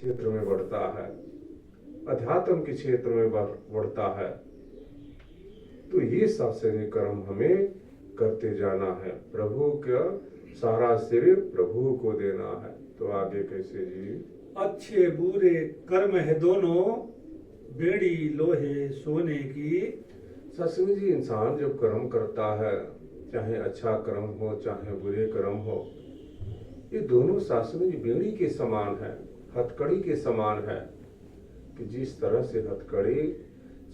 क्षेत्र में बढ़ता है, अध्यात्म के क्षेत्र में बढ़ता है। तो ये सात्संगिक कर्म हमें करते जाना है। प्रभु का सारा श्रेय प्रभु को देना है। तो आगे कैसे जी? अच्छे बुरे कर्म है दोनों, बेड़ी लोहे सोने की। सत्संग जी, इंसान जब कर्म करता है, चाहे अच्छा कर्म हो चाहे बुरे कर्म हो, ये दोनों सत्संग जी बेड़ी के समान है, हथकड़ी के समान है। कि जिस तरह से हथकड़ी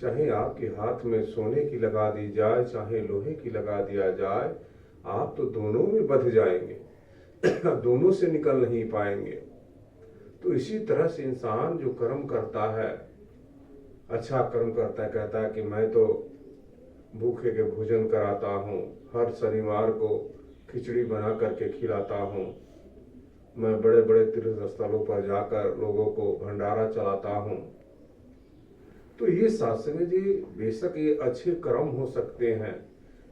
चाहे आपके हाथ में सोने की लगा दी जाए चाहे लोहे की लगा दिया जाए, आप तो दोनों में बंध जाएंगे, दोनों से निकल नहीं पाएंगे। तो इसी तरह से इंसान जो कर्म करता है, अच्छा कर्म करता है, कहता है कि मैं तो भूखे के भोजन कराता हूँ, हर शनिवार को खिचड़ी बना करके खिलाता हूँ, मैं बड़े बड़े तीर्थ स्थलों पर जाकर लोगों को भंडारा चलाता हूँ। तो ये सत्संग जी बेशक ये अच्छे कर्म हो सकते हैं,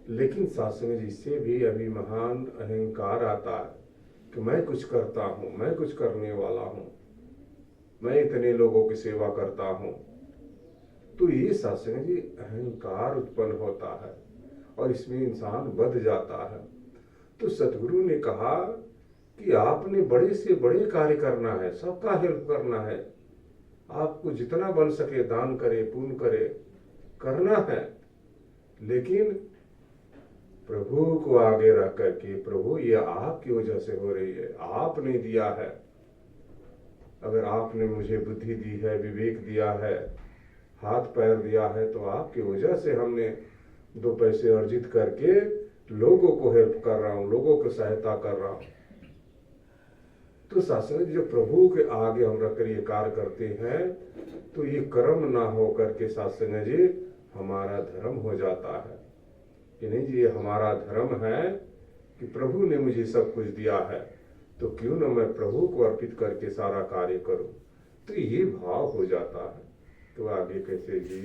लेकिन सत्संग जी से भी अभी महान अहंकार आता है कि मैं कुछ करता हूँ, मैं कुछ करने वाला हूँ, मैं इतने लोगों की सेवा करता हूँ। तो ये सत्संग जी अहंकार उत्पन्न होता है और इसमें इंसान बंध जाता है। तो सतगुरु ने कहा कि आपने बड़े से बड़े कार्य करना है, सबका हेल्प करना है, आपको जितना बन सके दान करे, पुण्य करे, करना है, लेकिन प्रभु को आगे रख करके, प्रभु ये आपकी वजह से हो रही है, आपने दिया है। अगर आपने मुझे बुद्धि दी है, विवेक दिया है, हाथ पैर दिया है, तो आपकी वजह से हमने दो पैसे अर्जित करके लोगों को हेल्प कर रहा हूँ, लोगों को सहायता कर रहा हूँ। तो शासन जो प्रभु के आगे हम रखकर ये कार्य करते हैं, तो ये कर्म ना हो करके शासन जी हमारा धर्म हो जाता है कि नहीं जी, ये हमारा धर्म है कि प्रभु ने मुझे सब कुछ दिया है, तो क्यों ना मैं प्रभु को अर्पित करके सारा कार्य करूं। तो ये भाव हो जाता है। तो आगे कैसे जी?